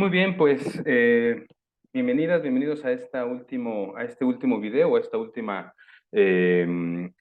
Muy bien, pues bienvenidos a a este último video, a esta última, este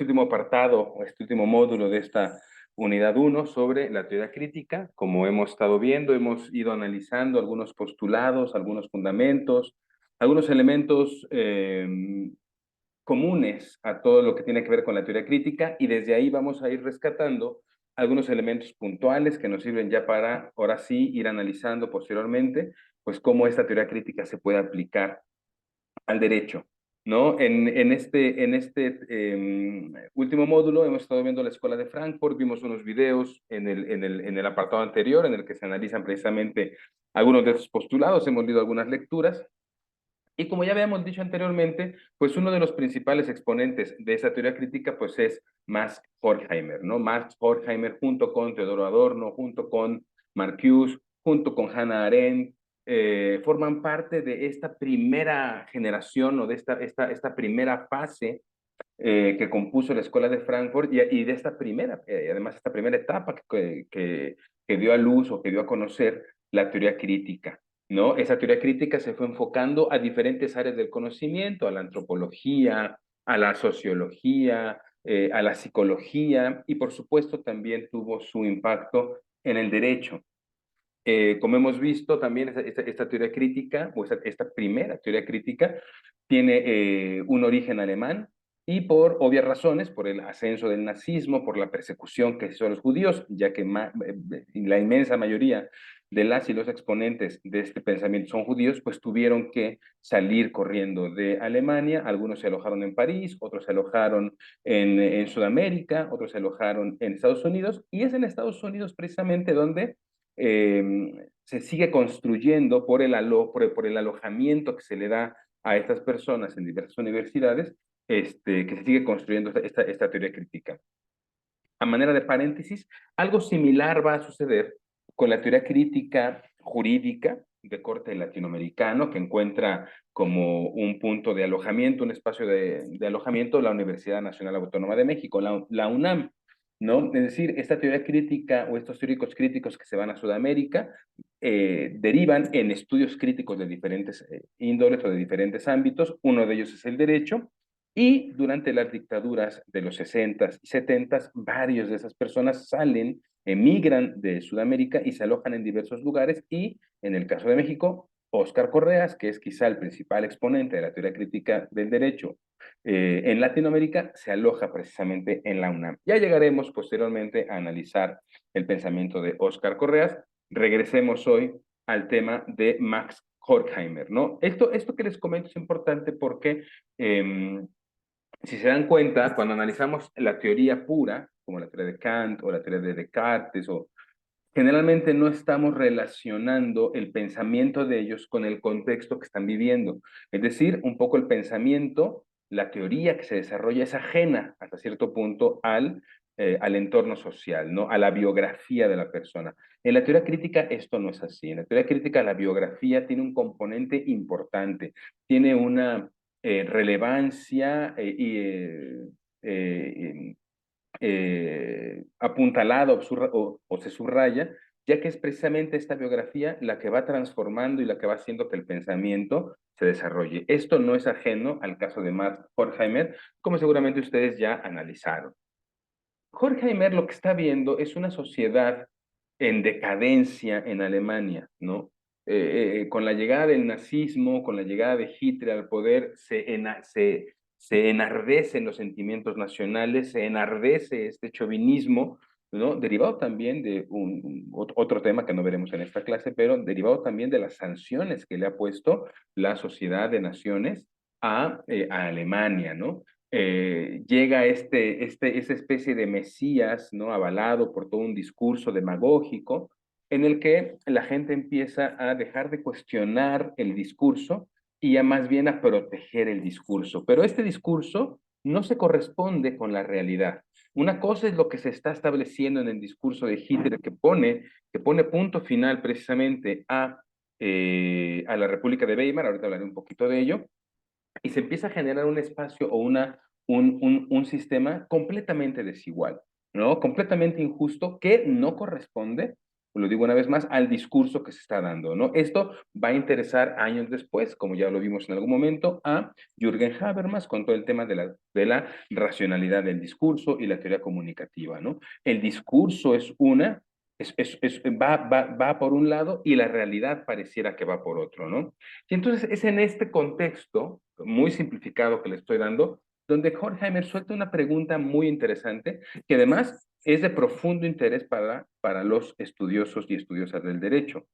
último apartado, o este último módulo de esta unidad uno sobre la teoría crítica. Como hemos estado viendo, hemos ido analizando algunos postulados, algunos fundamentos, algunos elementos comunes a todo lo que tiene que ver con la teoría crítica, y desde ahí vamos a ir rescatando algunos elementos puntuales que nos sirven ya para, ahora sí, ir analizando posteriormente, pues cómo esta teoría crítica se puede aplicar al derecho, ¿no? En este último módulo hemos estado viendo la Escuela de Frankfurt, vimos unos videos en el apartado anterior en el que se analizan precisamente algunos de esos postulados, hemos leído algunas lecturas. Y como ya habíamos dicho anteriormente, pues uno de los principales exponentes de esa teoría crítica pues es Max Horkheimer, ¿no? Max Horkheimer junto con Teodoro Adorno, junto con Marcuse, junto con Hannah Arendt, forman parte de esta primera generación o de esta primera fase que compuso la Escuela de Frankfurt y de esta primera, además esta primera etapa que dio a luz o que dio a conocer la teoría crítica, ¿no? Esa teoría crítica se fue enfocando a diferentes áreas del conocimiento, a la antropología, a la sociología, a la psicología, y por supuesto también tuvo su impacto en el derecho. Como hemos visto, también esta teoría crítica, o esta primera teoría crítica, tiene un origen alemán y por obvias razones, por el ascenso del nazismo, por la persecución que hizo a los judíos, ya que la inmensa mayoría de las y los exponentes de este pensamiento son judíos, pues tuvieron que salir corriendo de Alemania. Algunos se alojaron en París, otros se alojaron en Sudamérica, otros se alojaron en Estados Unidos, y es en Estados Unidos precisamente donde se sigue construyendo por el alojamiento que se le da a estas personas en diversas universidades, que se sigue construyendo esta teoría crítica. A manera de paréntesis, algo similar va a suceder con la teoría crítica jurídica de corte latinoamericano, que encuentra como un punto de alojamiento, un espacio de alojamiento, la Universidad Nacional Autónoma de México, la UNAM, ¿no? Es decir, esta teoría crítica o estos teóricos críticos que se van a Sudamérica derivan en estudios críticos de diferentes índoles o de diferentes ámbitos. Uno de ellos es el derecho, y durante las dictaduras de los 60s y 70s, varios de esas personas salen, emigran de Sudamérica y se alojan en diversos lugares. Y en el caso de México, Óscar Correas, que es quizá el principal exponente de la teoría crítica del derecho en Latinoamérica, se aloja precisamente en la UNAM. Ya llegaremos posteriormente a analizar el pensamiento de Óscar Correas. Regresemos hoy al tema de Max Horkheimer, ¿no? Esto que les comento es importante porque si se dan cuenta, cuando analizamos la teoría pura, como la teoría de Kant o la teoría de Descartes, generalmente no estamos relacionando el pensamiento de ellos con el contexto que están viviendo. Es decir, un poco el pensamiento, la teoría que se desarrolla es ajena hasta cierto punto al entorno social, ¿no? A la biografía de la persona. En la teoría crítica esto no es así. En la teoría crítica la biografía tiene un componente importante, tiene una relevancia eh, apuntalada o se subraya, ya que es precisamente esta biografía la que va transformando y la que va haciendo que el pensamiento se desarrolle. Esto no es ajeno al caso de Max Horkheimer, como seguramente ustedes ya analizaron. Horkheimer lo que está viendo es una sociedad en decadencia en Alemania, ¿no? Con la llegada del nazismo, con la llegada de Hitler al poder, se enardecen los sentimientos nacionales, se enardece este chauvinismo, ¿no? Derivado también de otro tema que no veremos en esta clase, pero derivado también de las sanciones que le ha puesto la Sociedad de Naciones a Alemania, ¿no? Llega esta especie de mesías, ¿no? Avalado por todo un discurso demagógico, en el que la gente empieza a dejar de cuestionar el discurso y ya más bien a proteger el discurso. Pero este discurso no se corresponde con la realidad. Una cosa es lo que se está estableciendo en el discurso de Hitler, que pone punto final precisamente a la República de Weimar. Ahorita hablaré un poquito de ello, y se empieza a generar un espacio o un sistema completamente desigual, ¿no? Completamente injusto, que no corresponde lo digo una vez más, al discurso que se está dando, ¿no? Esto va a interesar años después, como ya lo vimos en algún momento, a Jürgen Habermas con todo el tema de la racionalidad del discurso y la teoría comunicativa, ¿no? El discurso es una, va por un lado y la realidad pareciera que va por otro, ¿no? Y entonces es en este contexto, muy simplificado que le estoy dando, donde Horkheimer suelta una pregunta muy interesante, que además es de profundo interés para los estudiosos y estudiosas del derecho.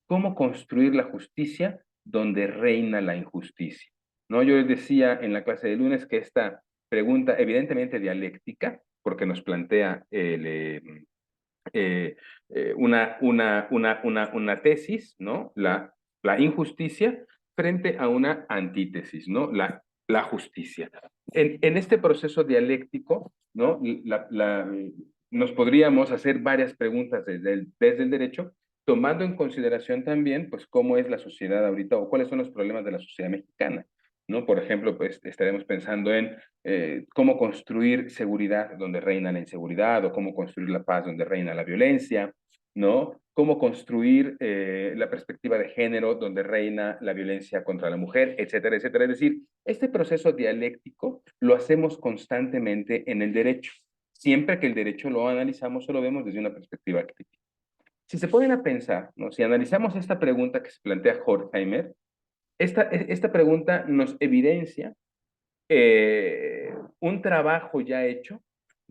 ¿Cómo construir la justicia donde reina la injusticia? ¿No? Yo les decía en la clase de lunes que esta pregunta, evidentemente dialéctica, porque nos plantea eh, una tesis, ¿no? La injusticia frente a una antítesis, ¿no? La justicia. En este proceso dialéctico, ¿no? Nos podríamos hacer varias preguntas desde el derecho, tomando en consideración también, pues, cómo es la sociedad ahorita o cuáles son los problemas de la sociedad mexicana, ¿no? Por ejemplo, pues, estaremos pensando en cómo construir seguridad donde reina la inseguridad o cómo construir la paz donde reina la violencia, ¿no? Cómo construir la perspectiva de género donde reina la violencia contra la mujer, etcétera, etcétera. Es decir, este proceso dialéctico lo hacemos constantemente en el derecho, siempre que el derecho lo analizamos o lo vemos desde una perspectiva crítica. Si se ponen a pensar, ¿no? Si analizamos esta pregunta que se plantea Horkheimer, esta pregunta nos evidencia un trabajo ya hecho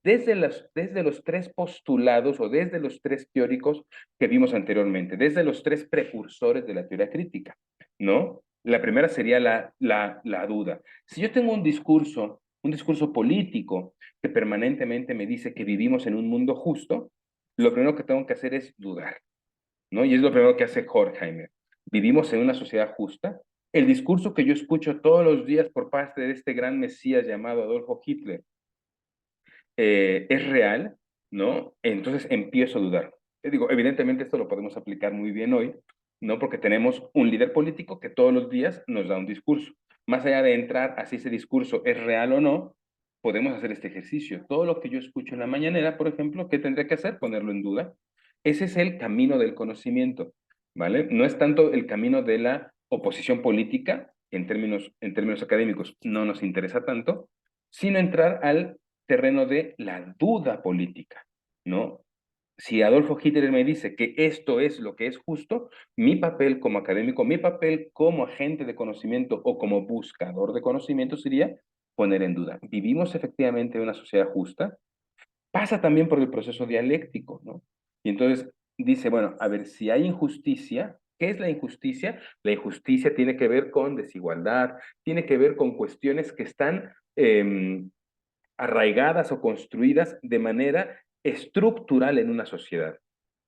desde los tres postulados o desde los tres teóricos que vimos anteriormente, desde los tres precursores de la teoría crítica, ¿no? La primera sería la duda. Si yo tengo un discurso político que permanentemente me dice que vivimos en un mundo justo, lo primero que tengo que hacer es dudar, ¿no? Y es lo primero que hace Horkheimer. ¿Vivimos en una sociedad justa? El discurso que yo escucho todos los días por parte de este gran mesías llamado Adolfo Hitler es real, ¿no? Entonces empiezo a dudar. Digo, evidentemente esto lo podemos aplicar muy bien hoy, ¿no? Porque tenemos un líder político que todos los días nos da un discurso. Más allá de entrar a si ese discurso es real o no, podemos hacer este ejercicio. Todo lo que yo escucho en la mañanera, por ejemplo, ¿qué tendría que hacer? Ponerlo en duda. Ese es el camino del conocimiento, ¿vale? No es tanto el camino de la oposición política, en términos académicos no nos interesa tanto, sino entrar al terreno de la duda política, ¿no? Si Adolfo Hitler me dice que esto es lo que es justo, mi papel como académico, mi papel como agente de conocimiento o como buscador de conocimiento sería poner en duda. ¿Vivimos efectivamente en una sociedad justa? Pasa también por el proceso dialéctico, ¿no? Y entonces dice, bueno, a ver, si hay injusticia, ¿qué es la injusticia? La injusticia tiene que ver con desigualdad, tiene que ver con cuestiones que están arraigadas o construidas de manera estructural en una sociedad.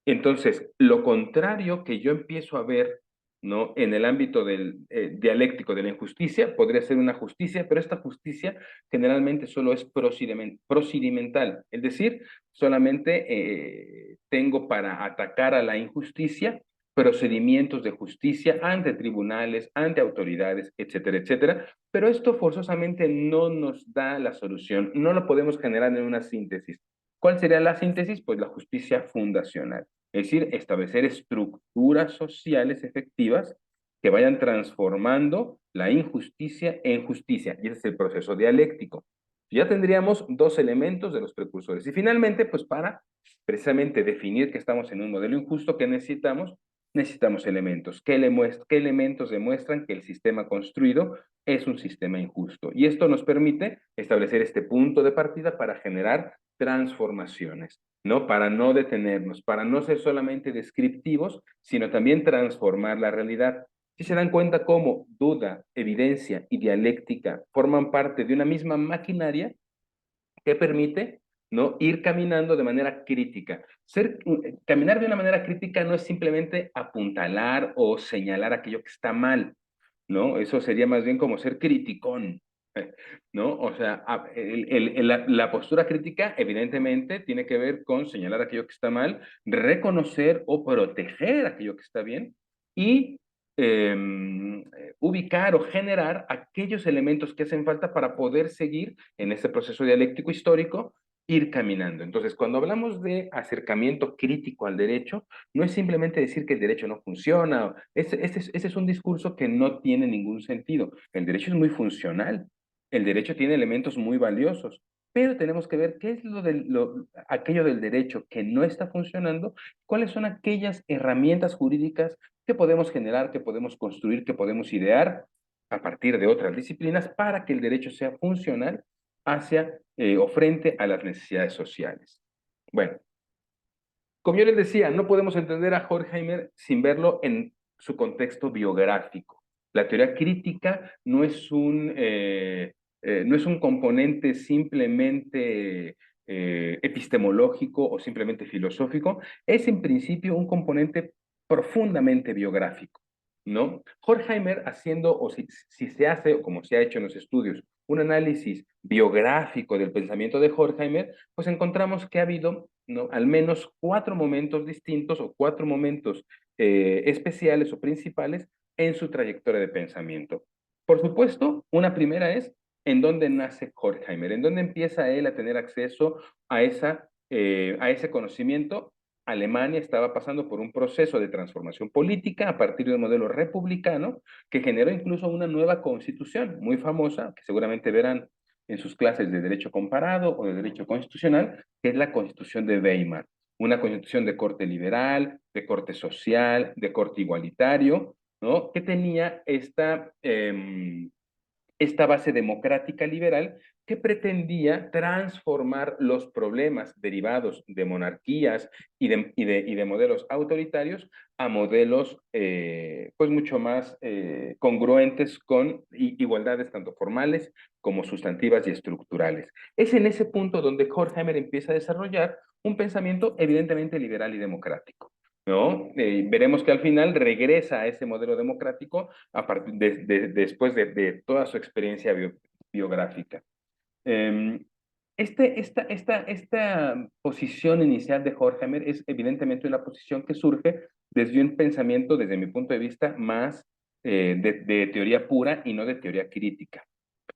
Entonces, lo contrario que yo empiezo a ver, ¿no? En el ámbito del dialéctico de la injusticia, podría ser una justicia, pero esta justicia generalmente solo es procedimental, es decir, solamente tengo para atacar a la injusticia procedimientos de justicia ante tribunales, ante autoridades, etcétera, etcétera, pero esto forzosamente no nos da la solución, no lo podemos generar en una síntesis. ¿Cuál sería la síntesis? Pues la justicia fundacional. Es decir, establecer estructuras sociales efectivas que vayan transformando la injusticia en justicia. Y ese es el proceso dialéctico. Ya tendríamos dos elementos de los precursores. Y finalmente, pues para precisamente definir que estamos en un modelo injusto, ¿qué necesitamos? Necesitamos elementos. ¿Qué elementos demuestran que el sistema construido es un sistema injusto? Y esto nos permite establecer este punto de partida para generar transformaciones, ¿no? Para no detenernos, para no ser solamente descriptivos, sino también transformar la realidad. Si se dan cuenta cómo duda, evidencia y dialéctica forman parte de una misma maquinaria que permite, ¿no? Ir caminando de manera crítica. Caminar de una manera crítica no es simplemente apuntalar o señalar aquello que está mal, ¿no? Eso sería más bien como ser criticón, ¿no? O sea, la postura crítica evidentemente tiene que ver con señalar aquello que está mal, reconocer o proteger aquello que está bien y ubicar o generar aquellos elementos que hacen falta para poder seguir en este proceso dialéctico histórico ir caminando. Entonces, cuando hablamos de acercamiento crítico al derecho, no es simplemente decir que el derecho no funciona. Ese es un discurso que no tiene ningún sentido. El derecho es muy funcional. El derecho tiene elementos muy valiosos, pero tenemos que ver qué es aquello del derecho que no está funcionando, cuáles son aquellas herramientas jurídicas que podemos generar, que podemos construir, que podemos idear a partir de otras disciplinas para que el derecho sea funcional hacia o frente a las necesidades sociales. Bueno, como yo les decía, no podemos entender a Horkheimer sin verlo en su contexto biográfico. La teoría crítica no es un componente simplemente epistemológico o simplemente filosófico, es en principio un componente profundamente biográfico, ¿no? Horkheimer haciendo, o si se hace, o como se ha hecho en los estudios, un análisis biográfico del pensamiento de Horkheimer, pues encontramos que ha habido, ¿no?, al menos 4 momentos distintos o 4 momentos especiales o principales en su trayectoria de pensamiento. Por supuesto, una primera es en dónde nace Horkheimer, en dónde empieza él a tener acceso a ese conocimiento. Alemania estaba pasando por un proceso de transformación política a partir de un modelo republicano que generó incluso una nueva constitución muy famosa, que seguramente verán en sus clases de Derecho Comparado o de Derecho Constitucional, que es la Constitución de Weimar. Una constitución de corte liberal, de corte social, de corte igualitario, ¿no?, que tenía esta base democrática liberal que pretendía transformar los problemas derivados de monarquías y de modelos autoritarios a modelos pues mucho más congruentes con igualdades tanto formales como sustantivas y estructurales. Es en ese punto donde Horkheimer empieza a desarrollar un pensamiento evidentemente liberal y democrático, ¿no? Veremos que al final regresa a ese modelo democrático después de toda su experiencia biográfica. Eh, esta posición inicial de Horkheimer es evidentemente una posición que surge desde un pensamiento, desde mi punto de vista, más de teoría pura y no de teoría crítica.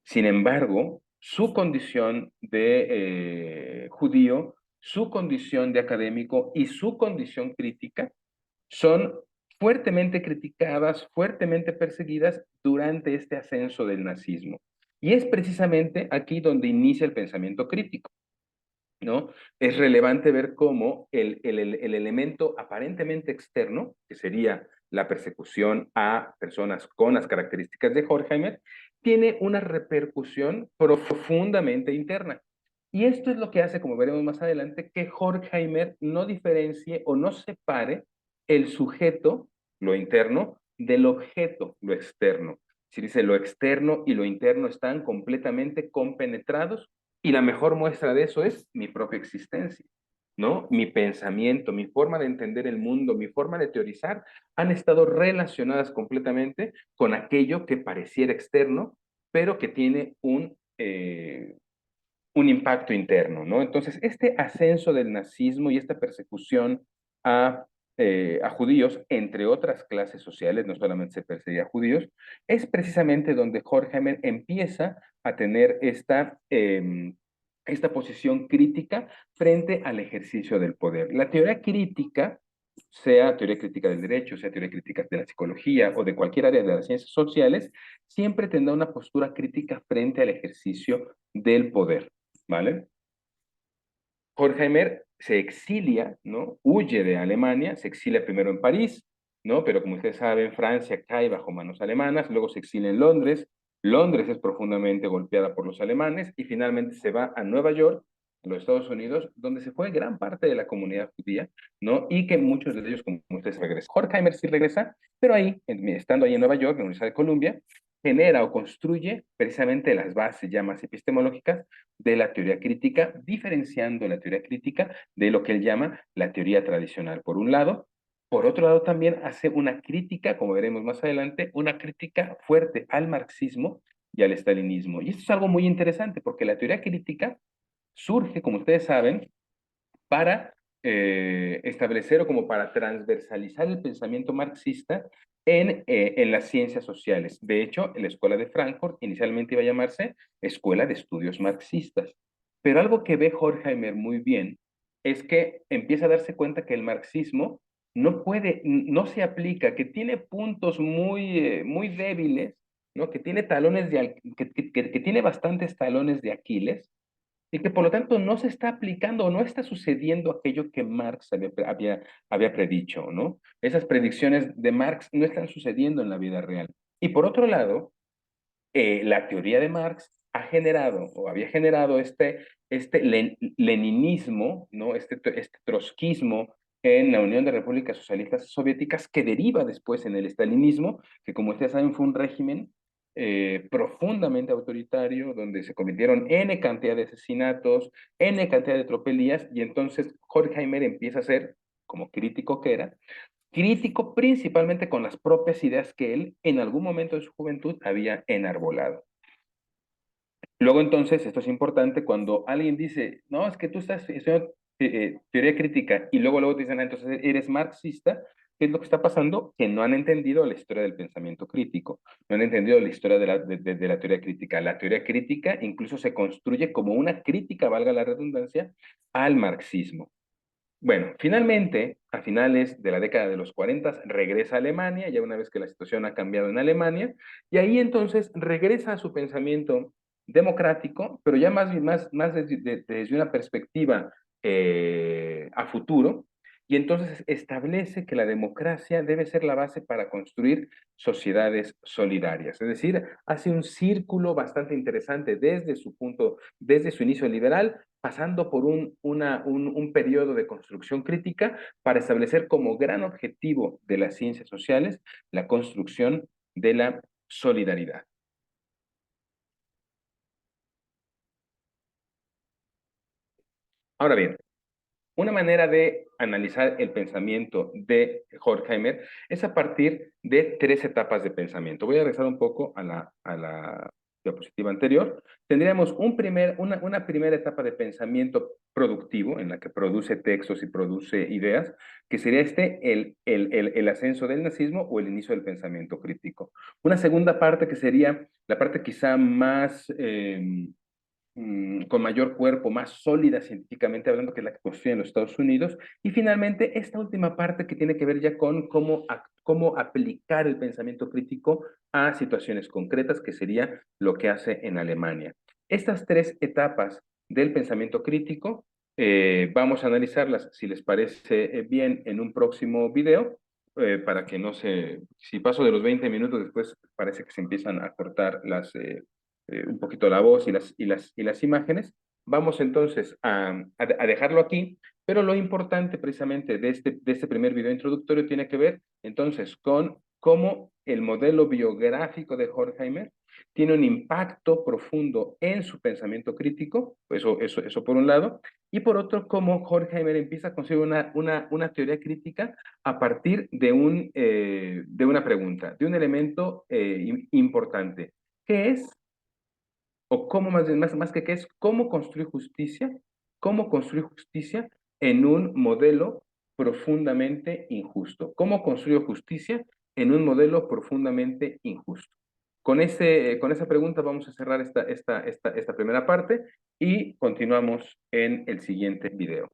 Sin embargo, su condición de judío, su condición de académico y su condición crítica son fuertemente criticadas, fuertemente perseguidas durante este ascenso del nazismo. Y es precisamente aquí donde inicia el pensamiento crítico, ¿no? Es relevante ver cómo el elemento aparentemente externo, que sería la persecución a personas con las características de Horkheimer, tiene una repercusión profundamente interna. Y esto es lo que hace, como veremos más adelante, que Horkheimer no diferencie o no separe el sujeto, lo interno, del objeto, lo externo. Si dice lo externo y lo interno están completamente compenetrados, y la mejor muestra de eso es mi propia existencia, ¿no? Mi pensamiento, mi forma de entender el mundo, mi forma de teorizar, han estado relacionadas completamente con aquello que pareciera externo, pero que tiene un impacto interno, ¿no? Entonces, este ascenso del nazismo y esta persecución a judíos, entre otras clases sociales, no solamente se perseguía a judíos, es precisamente donde Horkheimer empieza a tener esta posición crítica frente al ejercicio del poder. La teoría crítica, sea teoría crítica del derecho, sea teoría crítica de la psicología o de cualquier área de las ciencias sociales, siempre tendrá una postura crítica frente al ejercicio del poder. ¿Vale? Horkheimer se exilia, ¿no? Huye de Alemania, se exilia primero en París, ¿no? Pero como ustedes saben, Francia cae bajo manos alemanas, luego se exilia en Londres, Londres es profundamente golpeada por los alemanes y finalmente se va a Nueva York, a los Estados Unidos, donde se fue gran parte de la comunidad judía, ¿no? Y que muchos de ellos, como ustedes, regresan. Horkheimer sí regresa, pero estando ahí en Nueva York, en la Universidad de Columbia, genera o construye precisamente las bases ya más epistemológicas de la teoría crítica, diferenciando la teoría crítica de lo que él llama la teoría tradicional, por un lado. Por otro lado, también hace una crítica, como veremos más adelante, una crítica fuerte al marxismo y al estalinismo. Y esto es algo muy interesante, porque la teoría crítica surge, como ustedes saben, para establecer o como para transversalizar el pensamiento marxista en las ciencias sociales. De hecho, la Escuela de Frankfurt inicialmente iba a llamarse Escuela de Estudios Marxistas. Pero algo que ve Horkheimer muy bien es que empieza a darse cuenta que el marxismo no se aplica, que tiene puntos muy débiles, ¿no? Que tiene que tiene bastantes talones de Aquiles, y que por lo tanto no se está aplicando o no está sucediendo aquello que Marx había predicho, ¿no? Esas predicciones de Marx no están sucediendo en la vida real. Y por otro lado, la teoría de Marx ha generado o había generado leninismo, ¿no? Este trotskismo en la Unión de Repúblicas Socialistas Soviéticas, que deriva después en el estalinismo, que como ustedes saben fue un régimen profundamente autoritario, donde se cometieron N cantidad de asesinatos, N cantidad de tropelías, y entonces Horkheimer empieza a ser, como crítico que era, crítico principalmente con las propias ideas que él en algún momento de su juventud había enarbolado. Luego entonces, esto es importante, cuando alguien dice, no, es que tú estás estudiando teoría crítica y luego te dicen, ah, entonces eres marxista, ¿qué es lo que está pasando? Que no han entendido la historia del pensamiento crítico, no han entendido la historia de la teoría crítica. La teoría crítica incluso se construye como una crítica, valga la redundancia, al marxismo. Bueno, finalmente, a finales de la década de los 40, regresa a Alemania, ya una vez que la situación ha cambiado en Alemania, y ahí entonces regresa a su pensamiento democrático, pero ya más desde una perspectiva a futuro, y entonces establece que la democracia debe ser la base para construir sociedades solidarias. Es decir, hace un círculo bastante interesante desde su inicio liberal, pasando por un periodo de construcción crítica para establecer como gran objetivo de las ciencias sociales la construcción de la solidaridad. Ahora bien, una manera de analizar el pensamiento de Horkheimer es a partir de tres etapas de pensamiento. Voy a regresar un poco a la diapositiva anterior. Tendríamos una primera etapa de pensamiento productivo, en la que produce textos y produce ideas, que sería el ascenso del nazismo o el inicio del pensamiento crítico. Una segunda parte que sería la parte quizá más con mayor cuerpo, más sólida científicamente hablando, que es la que construyen los Estados Unidos. Y finalmente, esta última parte que tiene que ver ya con cómo aplicar el pensamiento crítico a situaciones concretas, que sería lo que hace en Alemania. Estas tres etapas del pensamiento crítico, vamos a analizarlas, si les parece bien, en un próximo video, para que no se, si paso de los 20 minutos, después parece que se empiezan a cortar un poquito la voz y las imágenes. Vamos entonces a dejarlo aquí, pero lo importante precisamente de este primer video introductorio tiene que ver entonces con cómo el modelo biográfico de Horkheimer tiene un impacto profundo en su pensamiento crítico, eso por un lado, y por otro, cómo Horkheimer empieza a construir una teoría crítica a partir de una pregunta, de un elemento importante, que es o cómo más que qué es, cómo construir justicia en un modelo profundamente injusto. ¿Cómo construir justicia en un modelo profundamente injusto? Con esa pregunta vamos a cerrar esta primera parte y continuamos en el siguiente video.